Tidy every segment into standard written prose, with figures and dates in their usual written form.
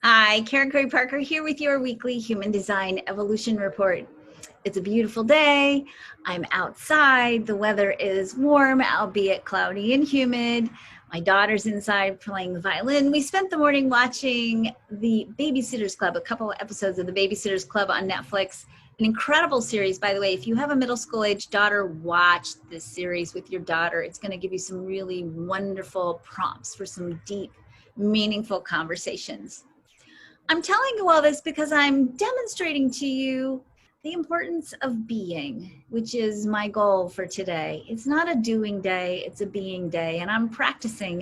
Hi, Karen Curry Parker here with your weekly Human Design Evolution Report. It's a beautiful day. I'm outside. The weather is warm, albeit cloudy and humid. My daughter's inside playing the violin. We spent the morning watching the Babysitters Club, a couple of episodes of the Babysitters Club on Netflix. An incredible series, by the way. If you have a middle school age daughter, watch this series with your daughter. It's going to give you some really wonderful prompts for some deep, meaningful conversations. I'm telling you all this because I'm demonstrating to you the importance of being, which is my goal for today. It's not a doing day, it's a being day. And I'm practicing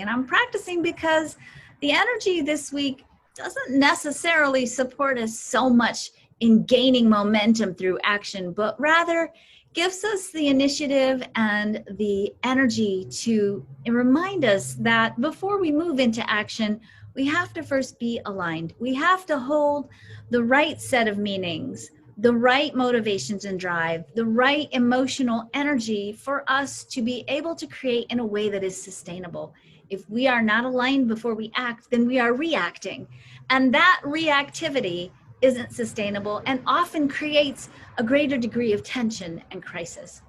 because the energy this week doesn't necessarily support us so much in gaining momentum through action, but rather gives us the initiative and the energy to remind us that before we move into action, we have to first be aligned. We have to hold the right set of meanings, the right motivations and drive, the right emotional energy for us to be able to create in a way that is sustainable. If we are not aligned before we act, then we are reacting. And that reactivity isn't sustainable and often creates a greater degree of tension and crisis.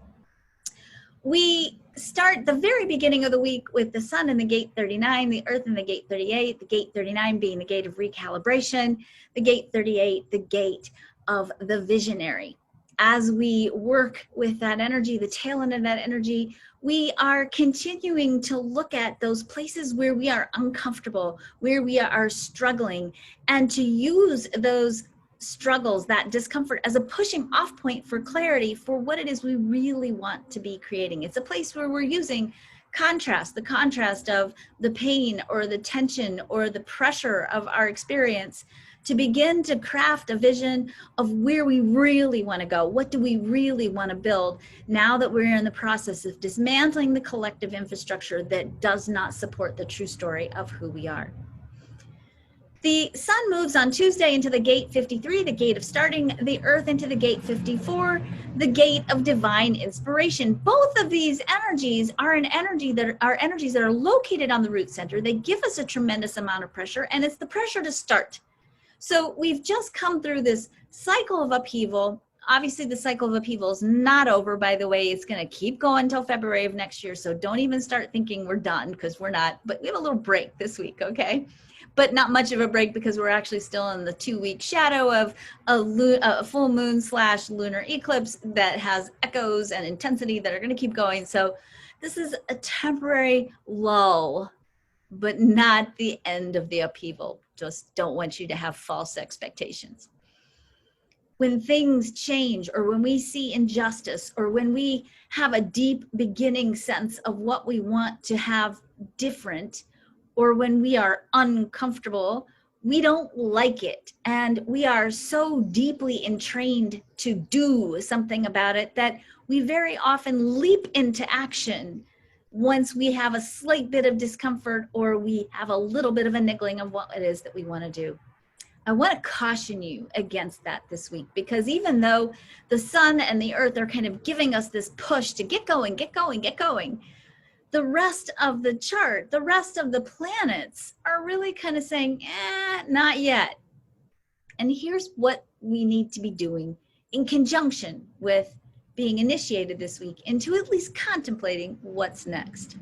We start the very beginning of the week with the sun in the gate 39, the earth in the gate 38, the gate 39 being the gate of recalibration, the gate 38, the gate of the visionary. As we work with that energy, the tail end of that energy, we are continuing to look at those places where we are uncomfortable, where we are struggling, and to use those struggles, that discomfort, as a pushing off point for clarity for what it is we really want to be creating. It's a place where we're using contrast, the contrast of the pain or the tension or the pressure of our experience to begin to craft a vision of where we really want to go. What do we really want to build now that we're in the process of dismantling the collective infrastructure that does not support the true story of who we are? The sun moves on Tuesday into the gate 53, the gate of starting, the earth into the gate 54, the gate of divine inspiration. Both of these energies are energies that are located on the root center. They give us a tremendous amount of pressure, and it's the pressure to start. So we've just come through this cycle of upheaval. Obviously, the cycle of upheaval is not over, by the way. It's going to keep going until February of next year. So don't even start thinking we're done, because we're not. But we have a little break this week, okay? But not much of a break, because we're actually still in the 2-week shadow of a full moon / lunar eclipse that has echoes and intensity that are going to keep going. So this is a temporary lull, but not the end of the upheaval. Just don't want you to have false expectations. When things change, or when we see injustice, or when we have a deep beginning sense of what we want to have different, or when we are uncomfortable, we don't like it. And we are so deeply entrained to do something about it that we very often leap into action once we have a slight bit of discomfort, or we have a little bit of a niggling of what it is that we want to do. I want to caution you against that this week, because even though the sun and the earth are kind of giving us this push to get going, get going, get going, the rest of the chart, the rest of the planets are really kind of saying, not yet. And here's what we need to be doing in conjunction with being initiated this week into at least contemplating what's next.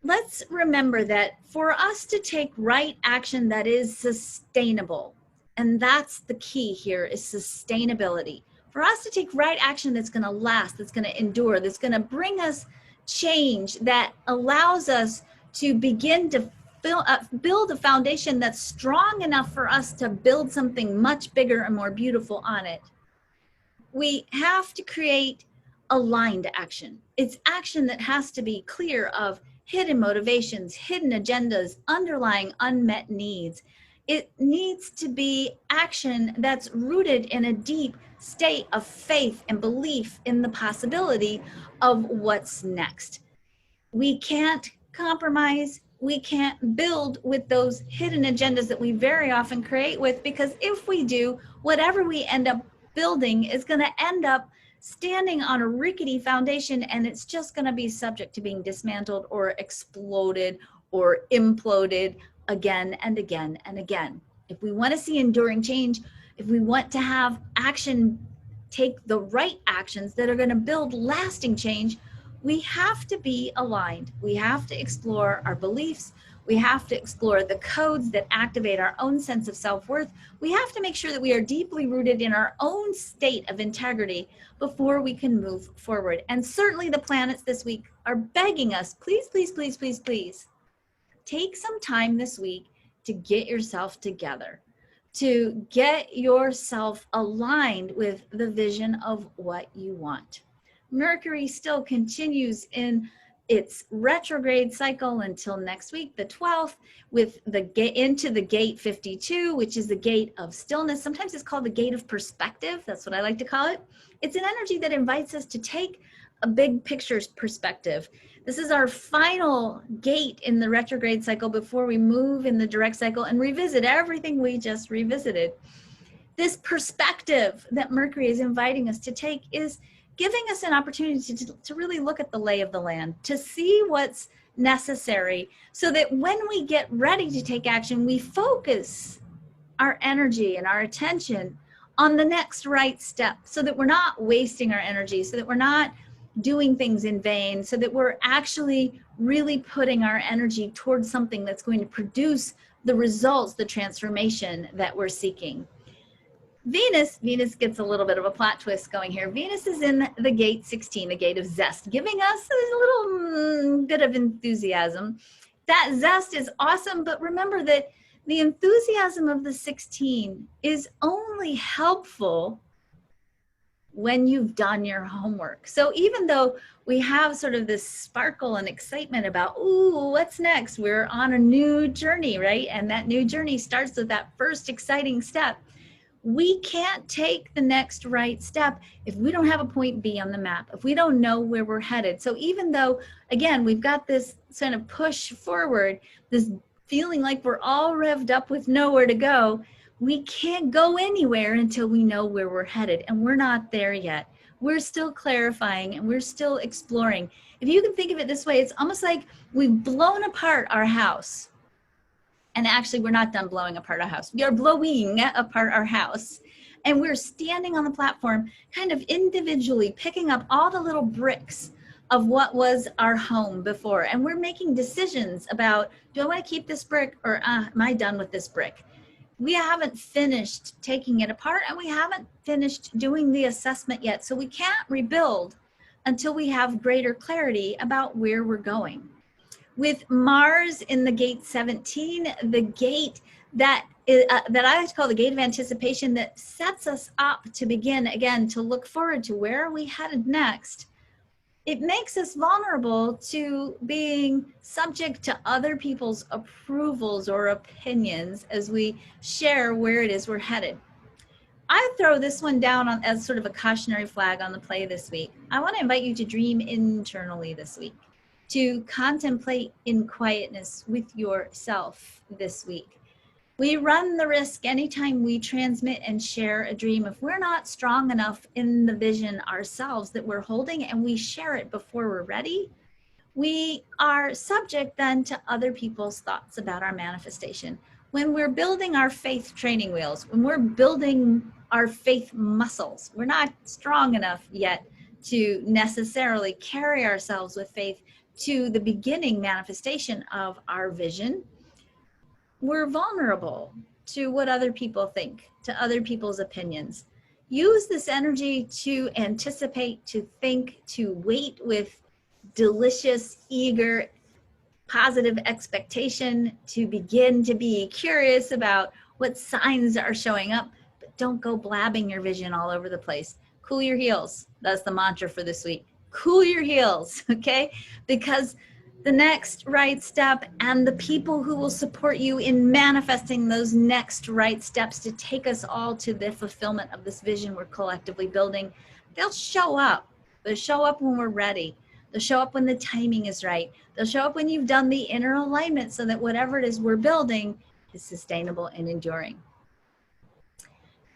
Let's remember that for us to take right action that is sustainable, and that's the key here, is sustainability. For us to take right action that's going to last, that's going to endure, that's going to bring us change, that allows us to begin to build a foundation that's strong enough for us to build something much bigger and more beautiful on it, we have to create aligned action. It's action that has to be clear of hidden motivations, hidden agendas, underlying unmet needs. It needs to be action that's rooted in a deep state of faith and belief in the possibility of what's next. We can't compromise. We can't build with those hidden agendas that we very often create with, because if we do, whatever we end up building is going to end up standing on a rickety foundation, and it's just going to be subject to being dismantled or exploded or imploded again and again and again. If we want to see enduring change, if we want to have action, take the right actions that are going to build lasting change, we have to be aligned. We have to explore our beliefs. We have to explore the codes that activate our own sense of self-worth. We have to make sure that we are deeply rooted in our own state of integrity before we can move forward. And certainly the planets this week are begging us, please, please, please, please, please, take some time this week to get yourself together, to get yourself aligned with the vision of what you want. Mercury still continues in its retrograde cycle until next week, the 12th, with the into the gate 52, which is the gate of stillness. Sometimes it's called the gate of perspective. That's what I like to call it. It's an energy that invites us to take a big picture's perspective. This is our final gate in the retrograde cycle before we move in the direct cycle and revisit everything we just revisited. This perspective that Mercury is inviting us to take is giving us an opportunity to really look at the lay of the land, to see what's necessary, so that when we get ready to take action, we focus our energy and our attention on the next right step, so that we're not wasting our energy, so that we're not doing things in vain, so that we're actually really putting our energy towards something that's going to produce the results, the transformation that we're seeking. Venus gets a little bit of a plot twist going here. Venus is in the gate 16, the gate of zest, giving us a little bit of enthusiasm. That zest is awesome, but remember that the enthusiasm of the 16 is only helpful when you've done your homework. So even though we have sort of this sparkle and excitement about, ooh, what's next? We're on a new journey, right? And that new journey starts with that first exciting step. We can't take the next right step if we don't have a point B on the map, if we don't know where we're headed. So even though, again, we've got this kind of push forward, this feeling like we're all revved up with nowhere to go, we can't go anywhere until we know where we're headed. And we're not there yet. We're still clarifying and we're still exploring. If you can think of it this way, it's almost like we've blown apart our house. And actually, we're not done blowing apart our house. We are blowing apart our house. And we're standing on the platform, kind of individually picking up all the little bricks of what was our home before. And we're making decisions about, do I want to keep this brick, or am I done with this brick? We haven't finished taking it apart, and we haven't finished doing the assessment yet. So we can't rebuild until we have greater clarity about where we're going. With Mars in the gate 17, the gate that I like to call the gate of anticipation, that sets us up to begin again to look forward to where are we headed next. It makes us vulnerable to being subject to other people's approvals or opinions as we share where it is we're headed. I throw this one down as sort of a cautionary flag on the play this week. I want to invite you to dream internally this week, to contemplate in quietness with yourself this week. We run the risk anytime we transmit and share a dream, if we're not strong enough in the vision ourselves that we're holding and we share it before we're ready, we are subject then to other people's thoughts about our manifestation. When we're building our faith training wheels, when we're building our faith muscles, we're not strong enough yet to necessarily carry ourselves with faith to the beginning manifestation of our vision. We're vulnerable to what other people think, to other people's opinions. Use this energy to anticipate, to think, to wait with delicious, eager, positive expectation, to begin to be curious about what signs are showing up, but don't go blabbing your vision all over the place. Cool your heels. That's the mantra for this week. Cool your heels, okay? Because the next right step and the people who will support you in manifesting those next right steps to take us all to the fulfillment of this vision we're collectively building, they'll show up. They'll show up when we're ready. They'll show up when the timing is right. They'll show up when you've done the inner alignment so that whatever it is we're building is sustainable and enduring.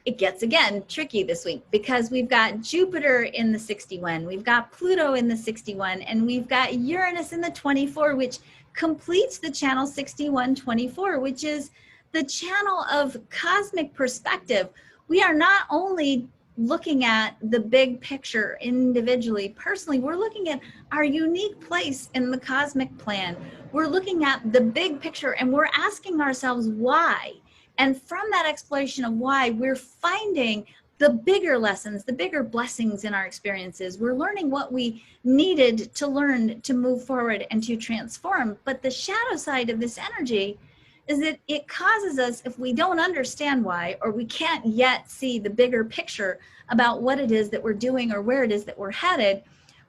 It gets, again, tricky this week because we've got Jupiter in the 61, we've got Pluto in the 61, and we've got Uranus in the 24, which completes the channel 6124, which is the channel of cosmic perspective. We are not only looking at the big picture individually, personally, we're looking at our unique place in the cosmic plan. We're looking at the big picture and we're asking ourselves why. And from that exploration of why, we're finding the bigger lessons, the bigger blessings in our experiences. We're learning what we needed to learn to move forward and to transform. But the shadow side of this energy is that it causes us, if we don't understand why, or we can't yet see the bigger picture about what it is that we're doing or where it is that we're headed,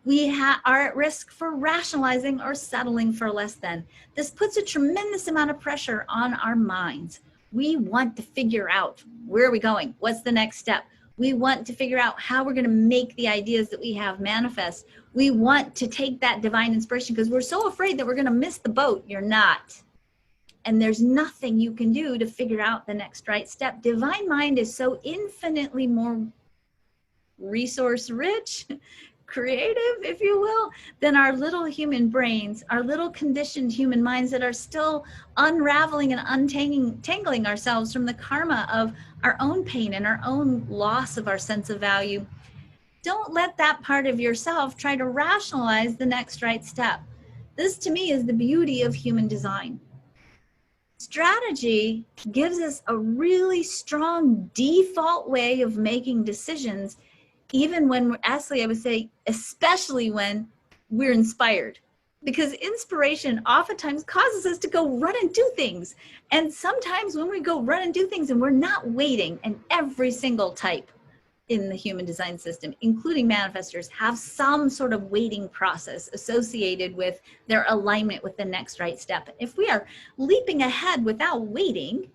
we are at risk for rationalizing or settling for less than. This puts a tremendous amount of pressure on our minds. We want to figure out, where are we going? What's the next step? We want to figure out how we're going to make the ideas that we have manifest. We want to take that divine inspiration because we're so afraid that we're going to miss the boat. You're not. And there's nothing you can do to figure out the next right step. Divine mind is so infinitely more resource rich, creative, if you will, than our little human brains, our little conditioned human minds that are still unraveling and untangling ourselves from the karma of our own pain and our own loss of our sense of value. Don't let that part of yourself try to rationalize the next right step. This, to me, is the beauty of human design. Strategy gives us a really strong default way of making decisions, even when we're, actually, I would say, especially when we're inspired. Because inspiration oftentimes causes us to go run and do things. And sometimes when we go run and do things and we're not waiting, and every single type in the human design system, including manifestors, have some sort of waiting process associated with their alignment with the next right step. If we are leaping ahead without waiting,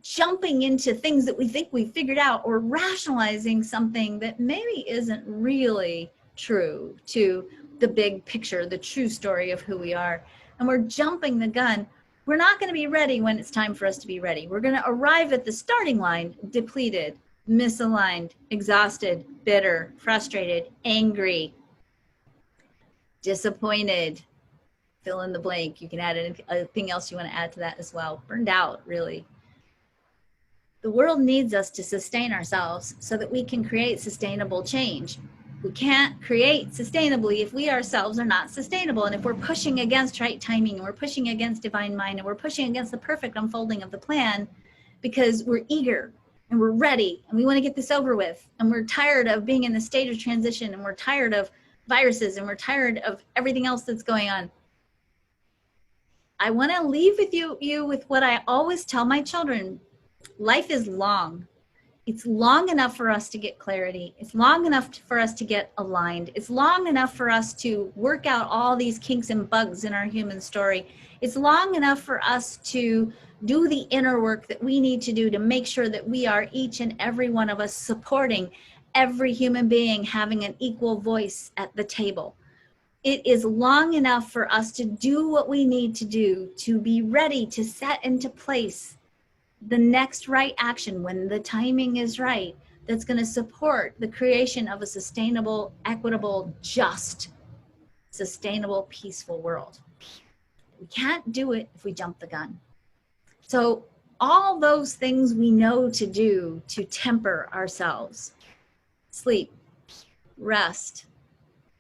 jumping into things that we think we figured out, or rationalizing something that maybe isn't really true to the big picture, the true story of who we are, and we're jumping the gun, we're not going to be ready when it's time for us to be ready. We're going to arrive at the starting line depleted, misaligned, exhausted, bitter, frustrated, angry, disappointed, fill in the blank. You can add anything else you want to add to that as well. Burned out, really. The world needs us to sustain ourselves so that we can create sustainable change. We can't create sustainably if we ourselves are not sustainable. And if we're pushing against right timing, and we're pushing against divine mind, and we're pushing against the perfect unfolding of the plan because we're eager and we're ready and we want to get this over with, and we're tired of being in the state of transition, and we're tired of viruses, and we're tired of everything else that's going on. I want to leave with you with what I always tell my children. Life is long. It's long enough for us to get clarity. It's long enough for us to get aligned. It's long enough for us to work out all these kinks and bugs in our human story. It's long enough for us to do the inner work that we need to do to make sure that we are, each and every one of us, supporting every human being having an equal voice at the table. It is long enough for us to do what we need to do to be ready to set into place the next right action when the timing is right, that's going to support the creation of a sustainable, equitable, just, sustainable, peaceful world. We can't do it if we jump the gun. So all those things we know to do to temper ourselves: sleep, rest,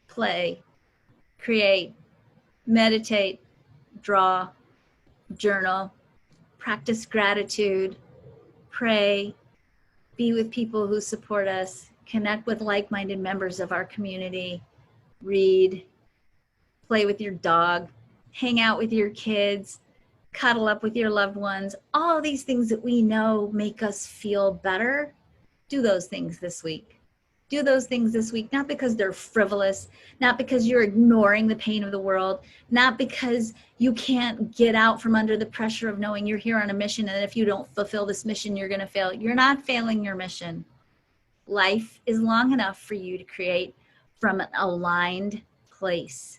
play, create, meditate, draw, journal, practice gratitude, pray, be with people who support us, connect with like-minded members of our community, read, play with your dog, hang out with your kids, cuddle up with your loved ones. All of these things that we know make us feel better. Do those things this week. Do those things this week, not because they're frivolous, not because you're ignoring the pain of the world, not because you can't get out from under the pressure of knowing you're here on a mission, and if you don't fulfill this mission, you're going to fail. You're not failing your mission. Life is long enough for you to create from an aligned place.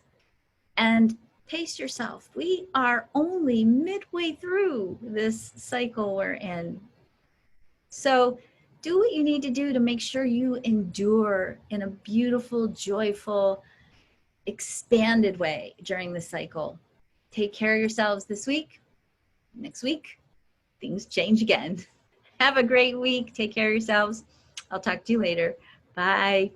And pace yourself. We are only midway through this cycle we're in. So do what you need to do to make sure you endure in a beautiful, joyful, expanded way during the cycle. Take care of yourselves this week. Next week, things change again. Have a great week. Take care of yourselves. I'll talk to you later. Bye.